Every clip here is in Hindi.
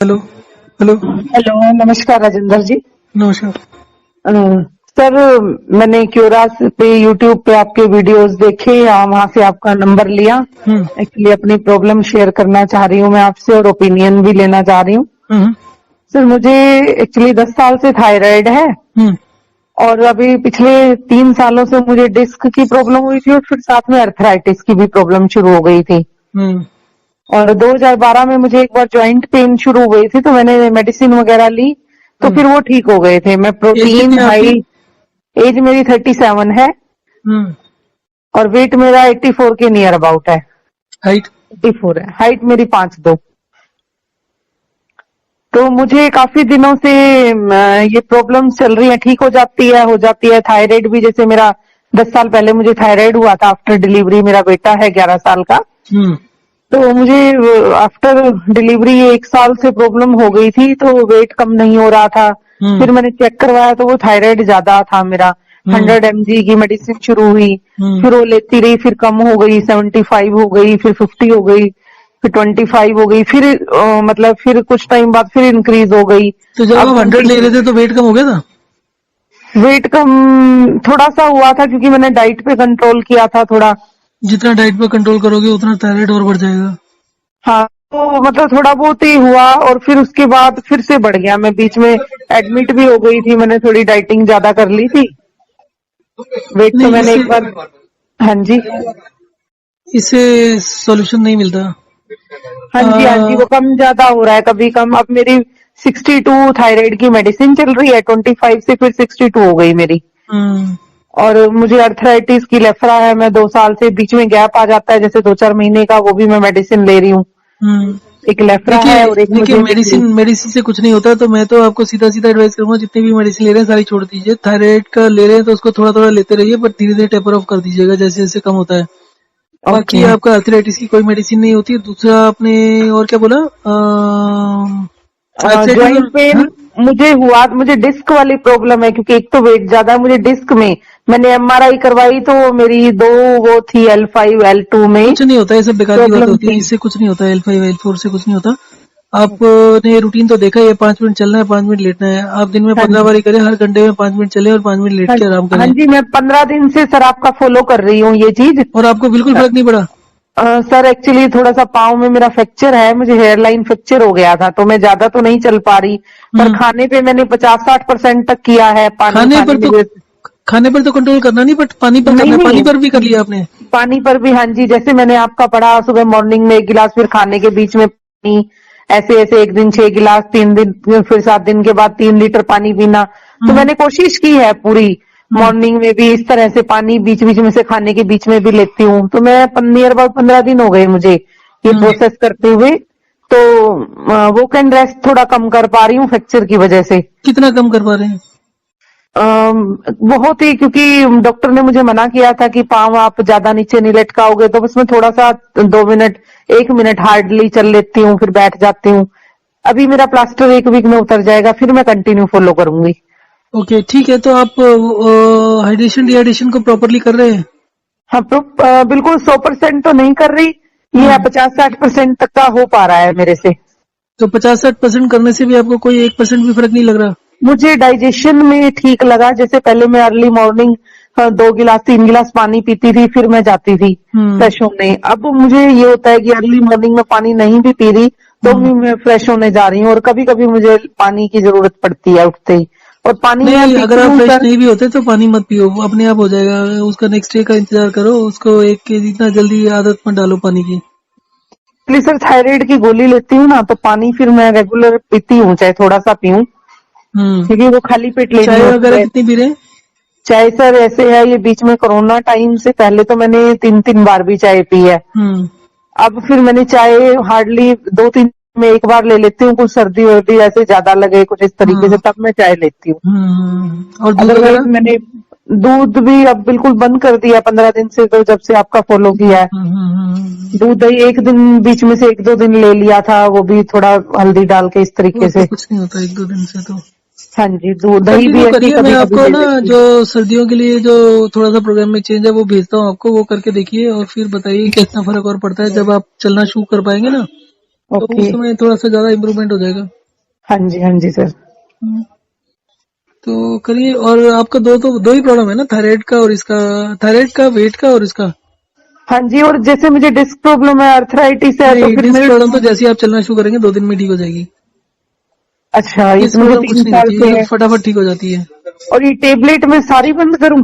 हेलो। हेलो। हेलो, नमस्कार राजेंद्र जी। नमस्कार। अ, सर, मैंने क्यूरास पे यूट्यूब पे आपके वीडियोस देखे, वहां से आपका नंबर लिया। हम्म। एक्चुअली अपनी प्रॉब्लम शेयर करना चाह रही हूँ मैं आपसे और ओपिनियन भी लेना चाह रही हूँ। हम्म। सर, मुझे एक्चुअली 10 साल से थायराइड है हम्म। और अभी पिछले 3 सालों से मुझे डिस्क की प्रॉब्लम हुई थी और फिर साथ में अर्थराइटिस की भी प्रॉब्लम शुरू हो गई थी। हम्म। और 2012 में मुझे एक बार जॉइंट पेन शुरू हो गई थी, तो मैंने मेडिसिन वगैरह ली, तो हम्म। फिर वो ठीक हो गए थे। मैं एज कितनी प्रोटीन है आपकी? हाई, एज मेरी 37 है हम्म। और वेट मेरा 84 के नियर अबाउट है। हाइट? 84 है, हाइट मेरी 5'2". तो मुझे काफी दिनों से ये प्रॉब्लम चल रही है, ठीक हो जाती है। थायराइड भी, जैसे मेरा 10 साल पहले मुझे थायराइड हुआ था आफ्टर डिलीवरी। मेरा बेटा है 11 साल का। हम्म। तो मुझे आफ्टर डिलीवरी 1 साल से प्रॉब्लम हो गई थी, तो वेट कम नहीं हो रहा था। हम्म। फिर मैंने चेक करवाया तो वो थायराइड ज्यादा था मेरा। हम्म। 100 mg की मेडिसिन शुरू हुई, हम्म। फिर वो लेती रही, फिर कम हो गई, 75 हो गई, फिर 50 हो गई, फिर 25 हो गई, फिर मतलब फिर कुछ टाइम बाद फिर इंक्रीज हो गई। तो जब अब आप 100 ले रहे थे तो वेट कम हो गया था? वेट कम थोड़ा सा हुआ था, क्योंकि मैंने डाइट पे कंट्रोल किया था थोड़ा। जितना डाइट पर कंट्रोल करोगे उतना थायराइड और बढ़ जाएगा। हाँ, तो मतलब थोड़ा बहुत ही हुआ और फिर उसके बाद फिर से बढ़ गया। मैं बीच में एडमिट भी हो गई थी, मैंने थोड़ी डाइटिंग ज्यादा कर ली थी। वेट तो नहीं, मैंने इससे एक बार, हाँ जी, इससे सॉल्यूशन नहीं मिलता। हाँ जी, हाँ जी, वो कम ज्यादा हो रहा है, कभी कम। अब मेरी 62 थायराइड की मेडिसिन चल रही है, 25 से फिर 62 हो गई मेरी। हम्म। और मुझे अर्थराइटिस की लेफरा है, मैं 2 साल से बीच में गैप आ जाता है, जैसे 2-4 महीने का, वो भी मैं मेडिसिन ले रही हूँ। हम्म। एक लेफरा देखिए है और एक देखिए, मुझे मेडिसिन मेडिसिन से कुछ नहीं होता, तो मैं तो आपको सीधा सीधा एडवाइस करूंगा, जितनी भी मेडिसिन ले रहे हैं सारी छोड़ दीजिए। थायराइड का ले रहे हैं तो उसको थोड़ा थोड़ा लेते रहिए, पर धीरे धीरे टेपर ऑफ कर दीजिएगा जैसे जैसे कम होता है। बाकी ओके। आपका अर्थराइटिस की कोई मेडिसिन नहीं होती है। दूसरा आपने और क्या बोला? अर्थराइटिस जॉइंट और हाँ? पेन मुझे हुआ, मुझे डिस्क वाली प्रॉब्लम है, क्योंकि एक तो वेट ज्यादा है मुझे डिस्क में। मैंने एमआरआई करवाई तो मेरी दो वो थी L5 L2 में कुछ नहीं होता, ये सब बेकार की बातें प्रॉब्लम होती है, थी। इससे कुछ नहीं होता। L5 L4 से कुछ नहीं होता। आपने रूटीन तो देखा ही है, 5 मिनट चलना है, 5 मिनट लेटना है। आप दिन में हाँ 15 जी, बार करें, हर घंटे में 5 मिनट चले और 5 मिनट लेट हाँ, के आराम हाँ करें। जी, मैं 15 दिन से सर आपका फॉलो कर रही हूँ ये चीज। और आपको बिल्कुल फर्क नहीं पड़ा? सर एक्चुअली थोड़ा सा पाँव में मेरा फ्रैक्चर है, मुझे हेयरलाइन फ्रैक्चर हो गया था, तो मैं ज्यादा तो नहीं चल पा रही। पर हम्म। खाने पे मैंने 50-60% तक किया है, पानी खाने खाने पर की तो वजह से। खाने पर तो कंट्रोल करना नहीं, बट पानी पर नहीं करना है। नहीं, पानी पर भी कर लिया आपने? पानी पर भी, हाँ जी, जैसे मैंने आपका पढ़ा, सुबह मॉर्निंग में 1 गिलास, फिर खाने के बीच में पानी, ऐसे ऐसे 1 दिन 6 गिलास, 3 दिन, फिर 7 दिन के बाद 3 लीटर पानी पीना। तो हम्म। मैंने कोशिश की है पूरी। हम्म। मॉर्निंग में भी इस तरह से पानी बीच बीच में से खाने के बीच में भी लेती हूँ। तो मैं नियर अबाउट 15 दिन हो गए मुझे ये हम्म। प्रोसेस करते हुए। तो वॉक एंड रेस्ट थोड़ा कम कर पा रही हूँ फ्रैक्चर की वजह से। कितना कम कर पा रहे हैं? बहुत ही, क्योंकि डॉक्टर ने मुझे मना किया था कि पाँव आप ज्यादा नीचे नहीं लटकाओगे, तो बस मैं थोड़ा सा 2 मिनट, 1 मिनट हार्डली चल लेती हूँ, फिर बैठ जाती हूँ। अभी मेरा प्लास्टर 1 वीक में उतर जाएगा, फिर मैं कंटिन्यू फॉलो करूंगी। ओके, ठीक है। तो आप हाइड्रेशन डिहाइड्रेशन को प्रॉपरली कर रहे हैं? हाँ, तो बिल्कुल 100% तो नहीं कर रही, ये हम्म। 50-60% तक का हो पा रहा है मेरे से। तो 50-60% करने से भी आपको कोई 1% भी फर्क नहीं लग रहा? मुझे डाइजेशन में ठीक लगा। जैसे पहले मैं अर्ली मॉर्निंग 2 गिलास 3 गिलास पानी पीती थी, फिर मैं जाती थी हम्म। फ्रेश होने। अब मुझे ये होता है कि अर्ली मॉर्निंग में पानी नहीं भी पी रही तो हम्म। भी मैं फ्रेश होने जा रही हूँ, और कभी कभी मुझे पानी की जरूरत पड़ती है उठते ही। और पानी मैं नहीं, अगर पीती आप हूँ फ्रेश सर। नहीं भी होते तो पानी मत पियो, वो अपने आप हो जाएगा। उसका नेक्स्ट डे का इंतजार करो, उसको एक के जितना जल्दी आदत मत डालो पानी की। इसलिए सर थायराइड की गोली लेती हूँ ना, तो पानी फिर मैं रेगुलर पीती हूँ, चाहे थोड़ा सा पीऊँ, हम्म। क्योंकि वो खाली पेट लेनी चाय होती वगैरह है। कितनी पी रहे हैं? चाय सर ऐसे है, ये बीच में कोरोना टाइम से पहले तो मैंने 3-3 बार भी चाय पी है। हम्म। अब फिर मैंने चाय हार्डली 2-3 में एक बार ले लेती हूँ, कुछ सर्दी वर्दी ऐसे ज्यादा लगे कुछ इस तरीके से, हम्म। तब मैं चाय लेती हूँ। और दूध अदरवाइज वगैरह? मैंने दूध भी अब बिल्कुल बंद कर दिया 15 दिन से, तो जब से आपका फॉलो किया है। दूध दही 1 दिन बीच में से 1-2 दिन ले लिया था, वो भी थोड़ा हल्दी डाल के इस वो तरीके तो से। कुछ नहीं होता 1-2 दिन से तो। हाँ जी, दूध दही भी कंटिन्यू ऐसे ही करिए। मैं कभी कभी आपको ले ना लेती जो हूँ। सर्दियों के लिए जो थोड़ा सा प्रोग्राम में चेंज है वो भेजता हूँ आपको, वो करके देखिए और फिर बताइए कितना फर्क और पड़ता है जब आप चलना शुरू कर पाएंगे ना। तो ओके। उस समय थोड़ा सा ज्यादा इम्प्रूवमेंट हो जाएगा। हाँ जी सर। हम्म, तो करिए। और आपका दो ही प्रॉब्लम है ना, थायराइड का और इसका, थायराइड का, वेट का और इसका। हाँ जी, और जैसे मुझे डिस्क प्रॉब्लम है, अर्थराइटिस है, तो नहीं, फिर डिस्क मेरे प्रॉब्लम तो जैसे ही आप चलना शुरू करेंगे 2 दिन में ठीक हो जाएगी। अच्छा, ये डिस्क तो मुझे प्रॉब्लम कुछ तीन नहीं साल होती से है, ये है। फटाफट ठीक हो जाती है। और ये टेबलेट मैं सारी बंद करूं?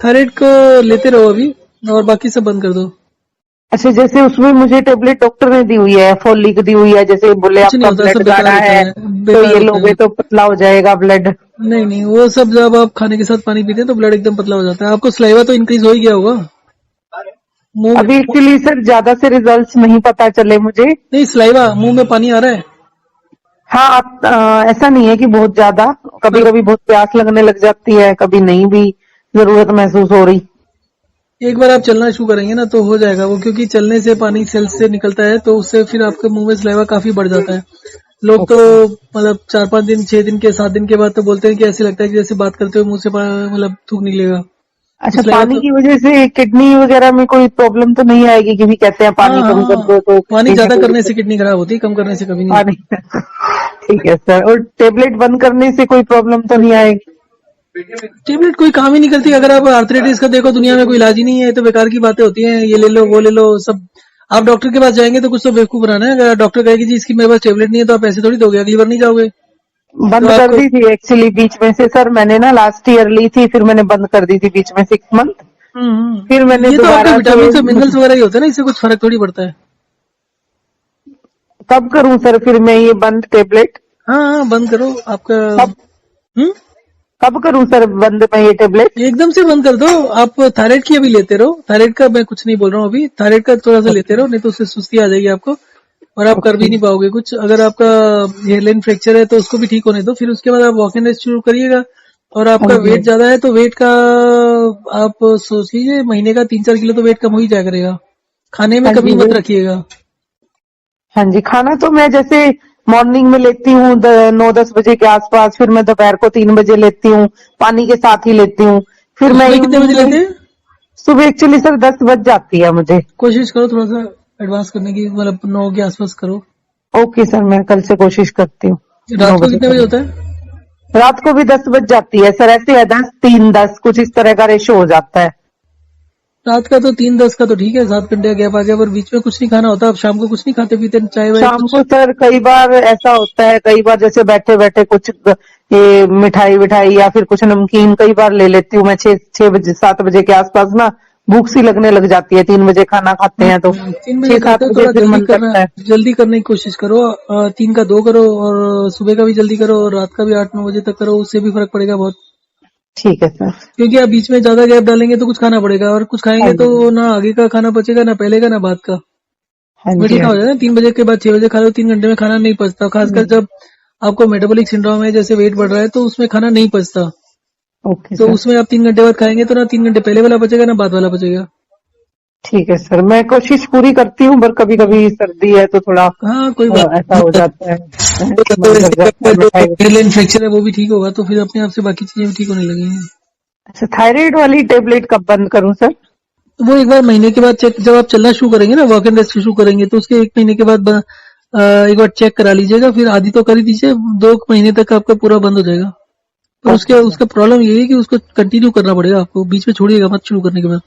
थायराइड को लेते रहो अभी, और बाकी सब बंद कर दो। अच्छा, जैसे उसमें मुझे टेबलेट डॉक्टर ने दी हुई है, फॉलिक दी हुई है, जैसे बोले कुछ नहीं आपका होता, ब्लड सब बेकार गाढ़ा होता है है, तो बेकार ये होता लोगे है। तो पतला हो जाएगा ब्लड। नहीं नहीं, वो सब जब आप खाने के साथ पानी पीते हैं तो ब्लड एकदम पतला हो जाता है। आपको सलाइवा तो इंक्रीज हो ही गया होगा मुंह में। अभी एक्चुअली सर ज्यादा से रिजल्ट्स नहीं पता चले मुझे। नहीं, सलाइवा मुंह में पानी आ रहा है। हाँ, ऐसा नहीं है कि बहुत ज्यादा, कभी पर कभी बहुत प्यास लगने लग जाती है, कभी नहीं भी जरूरत महसूस हो रही। एक बार आप चलना शुरू करेंगे ना तो हो जाएगा वो, क्योंकि चलने से पानी सेल्स से निकलता है तो उससे फिर आपके मुंह में सलाइवा काफी बढ़ जाता है। लोग तो ओके। मतलब 4-5 दिन, 6 दिन के, 7 दिन के बाद तो बोलते हैं कि ऐसे लगता है कि जैसे बात करते हुए मुंह से मतलब थूक निकलेगा। तो अच्छा, सलाइवा पानी तो, की वजह से किडनी वगैरह में कोई प्रॉब्लम तो नहीं आएगी? कि भी कहते हैं हाँ पानी कम कर हाँ, दो तो पानी किडनी में ज्यादा कोई करने दिक्कत? से किडनी खराब होती है, कम करने से कभी नहीं पानी होती। ठीक है सर, और टेबलेट बंद करने से कोई प्रॉब्लम तो नहीं आएगी? टेबलेट कोई काम ही नहीं करती। अगर आप आर्थराइटिस का देखो, दुनिया में कोई इलाज ही नहीं है, तो बेकार की बातें होती हैं, ये ले लो वो ले लो सब। आप डॉक्टर के पास जाएंगे तो कुछ तो बेवकूफ बनाना है। अगर डॉक्टर कहेगी जी इसकी मेरे पास टेबलेट नहीं है, तो आप पैसे थोड़ी दोगे, अगली बार नहीं जाओगे। तो बंद कर आपको, दी थी एक्चुअली बीच में से सर, मैंने ना लास्ट ईयर ली थी, फिर मैंने बंद कर दी थी बीच में 6 मंथ। फिर मैंने ये तो आपका दोबारा से, विटामिन और मिनरल्स वगैरह ही होता है ना, इससे कुछ फर्क थोड़ी पड़ता है। कब करूं सर फिर मैं ये बंद टेबलेट? हाँ हाँ, बंद करो आपका। कब हम्म, कब करूं सर बंद मैं ये टेबलेट? एकदम से बंद कर दो। आप थायराइड की अभी लेते रहो, थायराइड का मैं कुछ नहीं बोल रहा हूँ अभी, थायराइड का थोड़ा सा लेते ओके। रहो, नहीं तो उससे सुस्ती आ जाएगी आपको और आप कर भी ओके। नहीं पाओगे कुछ। अगर आपका हेयरलाइन फ्रैक्चर है तो उसको भी ठीक होने दो, फिर उसके बाद आप वॉक एंड रेस्ट शुरू करिएगा। और हाँ आपका जी, हाँ वेट जी। ज्यादा है तो वेट का आप सोचिए, महीने का 3-4 किलो तो वेट कम हो ही जाया करेगा। खाने में हाँ कमी जी मत वे रखिएगा। हाँ जी, खाना तो मैं जैसे मॉर्निंग में लेती हूँ 9-10 बजे के आसपास, फिर मैं दोपहर को 3 बजे लेती हूँ, पानी के साथ ही लेती हूँ। फिर तो मैं सुबह कितने इवनिंग बजे में, लेते हैं? सुबह एक्चुअली सर 10 बज जाती है मुझे। कोशिश करो थोड़ा सा एडवांस करने की, मतलब 9 के आसपास करो। ओके सर, मैं कल से कोशिश करती हूँ नौ रात को बजे कितने बजे करने होता की। है? रात को भी 10 बज जाती है सर, ऐसे है 10-3-10 कुछ इस तरह का रेशो हो जाता है। रात का तो 3-10 का तो ठीक है, 7 घंटे का गैप आ गया, पर बीच में कुछ नहीं खाना होता। आप शाम को कुछ नहीं खाते पीते, चाय वाय शाम कुछ? को सर कई बार ऐसा होता है, कई बार जैसे बैठे बैठे कुछ ये मिठाई विठाई या फिर कुछ नमकीन कई बार ले लेती हूँ मैं। 6-6 बजे 7 बजे के आसपास ना भूख सी लगने लग जाती है, 3 बजे खाना खाते हैं तो 3 बजे छह खाते सात हो, बजे थोड़ा फिर जल्दी मन करना, करता है। जल्दी करने की कोशिश करो। 3 का 2 करो, और सुबह का भी जल्दी करो, और रात का भी 8-9 बजे तक करो, उससे भी फर्क पड़ेगा बहुत। ठीक है सर। क्योंकि आप बीच में ज्यादा गैप डालेंगे तो कुछ खाना पड़ेगा, और कुछ हाँ खाएंगे तो जी। ना आगे का खाना पचेगा, ना पहले का, ना बाद का। हाँ जी। मीठा हाँ हो जाएगा। 3 बजे के बाद 6 बजे खा लो, 3 घंटे में खाना नहीं पचता, खासकर जी। जब आपको मेटाबॉलिक सिंड्रोम है, जैसे वेट बढ़ रहा है, तो उसमें खाना नहीं पचता। ओके तो सर। उसमें आप 3 घंटे बाद खाएंगे तो ना 3 घंटे पहले वाला बचेगा, ना बाद वाला बचेगा। ठीक है सर, मैं कोशिश पूरी करती हूँ, पर कभी कभी सर्दी है तो थोड़ा हाँ, कोई बात ऐसा हो जाता है, नहीं। मन कर इससे जाता आपका है जो मिठाई। हेयरलाइन फ्रैक्चर है वो भी ठीक होगा, तो फिर अपने आप से बाकी चीजें भी ठीक होने लगेंगी। अच्छा, थायराइड वाली टेबलेट कब बंद करूं सर? तो वो एक बार महीने के बाद चेक, जब आप चलना शुरू करेंगे ना, वॉक एंड रेस्ट शुरू करेंगे, तो उसके 1 महीने के बाद एक बार चेक करा लीजिएगा। फिर आधी तो कर ही दीजिए, 2 महीने तक आपका पूरा बंद हो जाएगा। पर उसके ओके सर। उसका प्रॉब्लम ये है कि उसको कंटिन्यू करना पड़ेगा आपको, बीच में छोड़िएगा मत शुरू करने के बाद।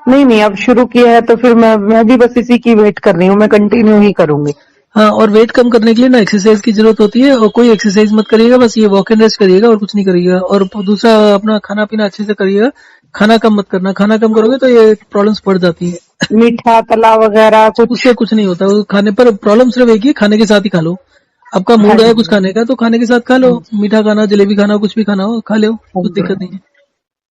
नहीं नहीं, अब शुरू किया है तो फिर मैं भी बस इसी की वेट कर रही हूँ, मैं कंटिन्यू ही करूंगी। हाँ, और वेट कम करने के लिए ना एक्सरसाइज की जरूरत होती है, और कोई एक्सरसाइज मत करिएगा, बस ये वॉक एंड रेस्ट करिएगा और कुछ नहीं करिएगा। और दूसरा, अपना खाना पीना अच्छे से करिएगा। खाना कम मत करना, खाना कम करोगे तो ये प्रॉब्लम्स बढ़ जाती है। मीठा तला वगैरह कुछ? उससे कुछ नहीं होता, वो खाने पर प्रॉब्लम सिर्फ एक ही, खाने के साथ ही खा लो। आपका हाँ मूड है कुछ जी। खाने का तो खाने के साथ खा लो, हाँ जी। मीठा खाना, जलेबी खाना, कुछ भी खाना हो खा लो, हाँ कुछ जी। दिक्कत नहीं है।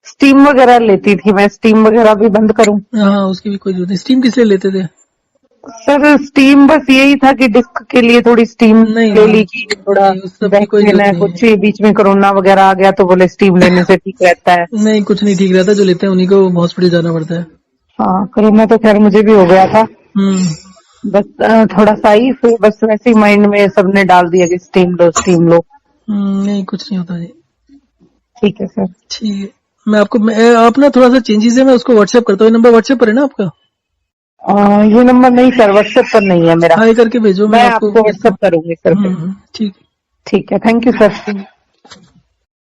स्टीम वगैरह लेती थी मैं, स्टीम वगैरह भी बंद करूं? हाँ, उसकी भी कोई जरूरत नहीं। स्टीम किस लिए लेते थे? सर स्टीम बस यही था कि डिस्क के लिए थोड़ी स्टीम नहीं ले नहीं ली, कि थोड़ा नहीं, उस सब की बैक कोई पेन जरूरत है नहीं है। कुछ, बीच में कोरोना वगैरह आ गया तो बोले स्टीम लेने से ठीक रहता है। नहीं, कुछ नहीं ठीक रहता, जो लेते हैं उन्हीं को हॉस्पिटल जाना पड़ता है। हाँ, कोरोना तो खैर मुझे भी हो गया था। हम्म। बस थोड़ा सा ही, फिर बस वैसे ही माइंड में सबने डाल दिया कि स्टीम लो स्टीम लो। नहीं, कुछ नहीं होता जी। ठीक है सर। ठीक है, आप ना थोड़ा सा चेंजेस है, मैं उसको व्हाट्सएप करता हूँ। नंबर व्हाट्सएप पर है ना आपका? ये नंबर नहीं सर, व्हाट्सएप पर नहीं है मेरा। हाई करके भेजो, मैं आपको आपको व्हाट्सएप करूंगी सर। ठीक ठीक है, थैंक यू सर।